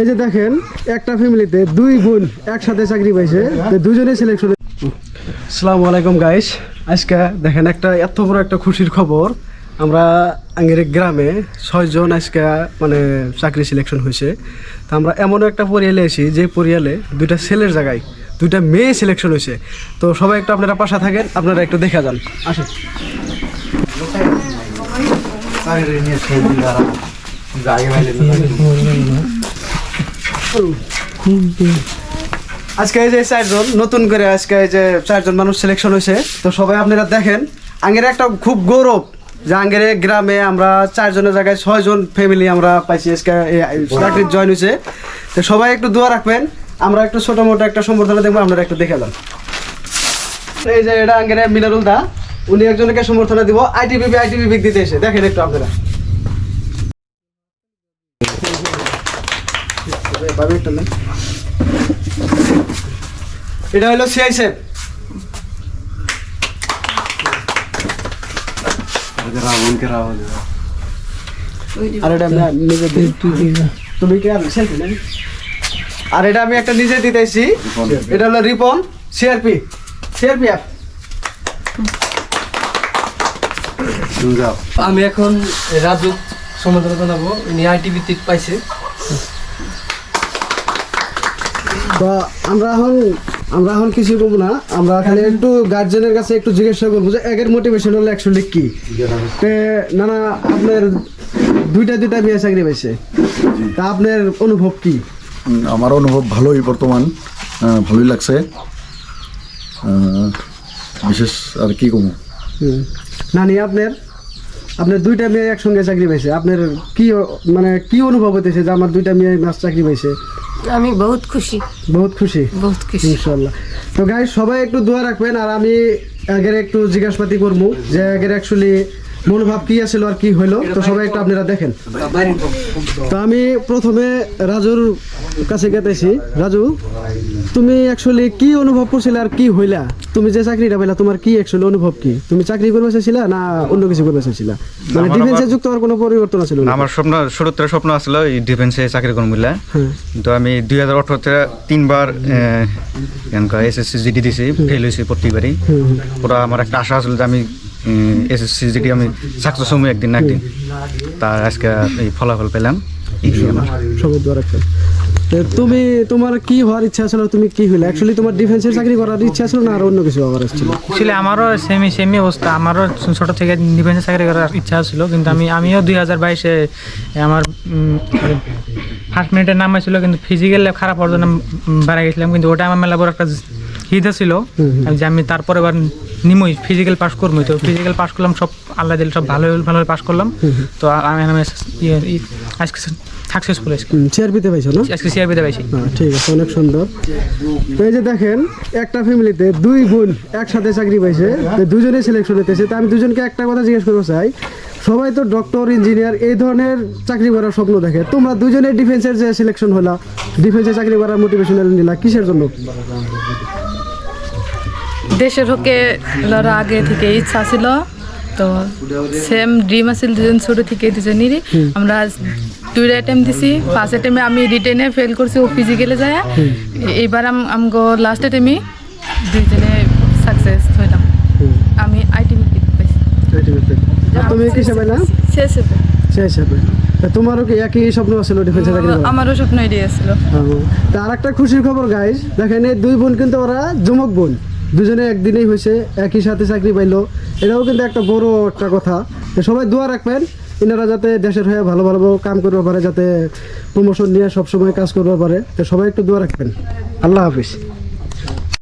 এই যে দেখেন একটা ফ্যামিলিতে দুই বোন একসাথে চাকরি পাইছে, দুজনেই সিলেকশন। আসসালামু আলাইকুম গাইস, আজকে দেখেন একটা এত বড় একটা খুশির খবর। আমরা আঙ্গের গ্রামে 6 জন আজকে মানে চাকরি সিলেকশন হয়েছে। তা আমরা এমন একটা পরিয়ালে এসি যে পরিয়ালে দুইটা ছেলের জায়গায় দুইটা মেয়ে সিলেকশন হয়েছে। তো সবাই একটু আপনারা পাশে থাকেন, আপনারা একটু দেখা যান, আসেন। আজকে এই যে 4 জন নতুন করে আজকে এই যে 4 জন মানুষ সিলেকশন হয়েছে। তো সবাই আপনারা দেখেন, আঙ্গের একটা খুব গৌরব যে আঙ্গের গ্রামে আমরা 4 জনের জায়গায় 6 জন ফ্যামিলি আমরা পাইছি আজকে চাকরি জয়েন হয়েছে। তো সবাই একটু দোয়া রাখবেন, আমরা একটু ছোট মোটো একটা সম্বর্ধনা দেবো, আপনারা একটু দেখে যান। এই যে এটা আঙ্গের মিনারুল দা, উনি একজনকে সম্বর্ধনা দিব আইটিবিপি দিতে এসে, দেখেন একটু আপনারা। এটা হলো সিআই সাহেব। আর এটা আমি নিজে তুমি কি আর সেলফি না? আর এটা আমি একটা নিজে দিতেছি, এটা হলো রিপন সিআরপিএফ। আমি এখন রাজু সম্বোধনা জানাবো, উনি আইটিভিতে পাইছে। তো আমরা এখন কিছু করবো না, আমরা খালি একটু গার্জেনের কাছে একটু জিজ্ঞাসা করবো যে একের মোটিভেশন হলো অ্যাকচুয়ালি কি। না আপনার দুইটা মেয়ে চাকরি পাইছে, তা আপনার অনুভব কি? আমার অনুভব ভালোই, বর্তমান ভালোই লাগছে। বিশেষ আর কি কমু নানি, আপনার দুইটা মেয়ে একসঙ্গে চাকরি পাইছে, আপনার কি মানে কি অনুভব হতেছে যে আমার দুইটা মেয়ে চাকরি পাইছে? আমি বহুত খুশি ইনশাআল্লাহ। তো গাইস সবাই একটু দোয়া রাখবেন, আর আমি আগের একটু জিজ্ঞাসাবাদি করবো যে আগের অ্যাকচুয়ালি মনোভাব কি আছিল আর কি হইলো। তো সবাই একটু আপনারা দেখেন। তো আমি প্রথমে রাজুর কাছে গেতেছি। রাজু, তুমি অ্যাকচুয়ালি কি অনুভব করছিলে আর কি হইলা? তুমি যে চাকরিটা পাইলা, তোমার কি অ্যাকচুয়ালি অনুভব কি? তুমি চাকরি করতে চাইছিলা না অন্য কিছু করতে চাইছিলা? মানে ডিফেন্সে যুক্ত হওয়ার কোনো পরিবর্তন ছিল না? আমার শুরুতে স্বপ্ন আছিল এই ডিফেন্সে চাকরি করবো বলে। তো আমি 2018-তে 3বার এসএসসি জিডি দিছি, ফেল হয়েছি প্রত্যেকবারই। পুরো আমার একটা আশা আছিল যে আমি এসএসসি জিডি আমি সাকসেস হবো একদিন না একদিন। তার আজকে এই ফলাফল পেলাম। সবাই দোয়া রাখবেন। তুমি তোমার কি হওয়ার ইচ্ছা ছিল, তুমি কি হইলে? অ্যাকচুয়ালি তোমার ডিফেন্সের চাকরি করার ইচ্ছা ছিল না আর অন্য কিছু হওয়ার ছিল? আসলে আমারও সেমি অবস্থা, আমারও ছোট থেকে ডিফেন্সে চাকরি করার ইচ্ছা ছিল, কিন্তু আমিও 2022-এ আমার ফার্স্ট মিনিটের নাম ছিল, কিন্তু ফিজিক্যাল খারাপ হওয়ার জন্য বেড়ে গেছিলাম। কিন্তু ওটা আমার মেলা বড় একটা হিদা ছিল যে আমি তারপরে এবার নিমই ফিজিক্যাল পাস করবো। তো ফিজিক্যাল পাস করলাম, সব আল্লাহ দিল, সব ভালোভাবে পাস করলাম। তো আমি আজকে সাকসেসফুল সিআরপিতে পাইছো না? আজকে সিআরপিতে পাইছি। ঠিক আছে, অনেক সুন্দর। তো এই যে দেখেন একটা ফ্যামিলিতে দুই বোন একসাথে চাকরি পাইছে, দুজনেই সিলেকশন হতেছে। তো আমি দুজনকে একটা কথা জিজ্ঞেস করতে চাই, সবাই তো ডক্টর ইঞ্জিনিয়ার এই ধরনের চাকরি করার স্বপ্ন দেখে, তোমরা দুজনে ডিফেন্সের যে সিলেকশন হলা, ডিফেন্সে চাকরি করার মোটিভেশনাল নিলা কিসের জন্য? দেশের হকে লড়া আগে থেকে ইচ্ছা ছিল, তো সেম ড্রিম আছিল দুজন ছোট থেকে দুজনেরই। আমরা 2টা অ্যাটেম্প দিছি, ফার্স্ট অ্যাটেম্পে আমি রিটেনে ফেল করছি, ও ফিজিক্যালে যায়। এইবার আমগো লাস্ট অ্যাটেম্পে দুজনে সাকসেস হইলাম। আমি আইটিভিতে পাইছি। তুমি কিসে পাইলা? সিআইএসএফ। তোমারও কি একই স্বপ্ন ছিল ডিফেন্সে চাকরি করার? আমারও স্বপ্ন এটাই ছিল। তা আর একটা খুশির খবর গাইস, দেখেন এই দুই বোন কিন্তু ওরা যমক বোন, দুজনে একদিনেই হয়েছে, একই সাথে চাকরি পাইলো। এটাও কিন্তু একটা বড় একটা কথা। তো সবাই দোয়া রাখবেন এনারা যাতে দেশের হয়ে ভালো কাম করতে পারে, যাতে প্রমোশন নিয়ে সবসময় কাজ করতে পারে। তো সবাই একটু দোয়া রাখবেন। আল্লাহ হাফিজ।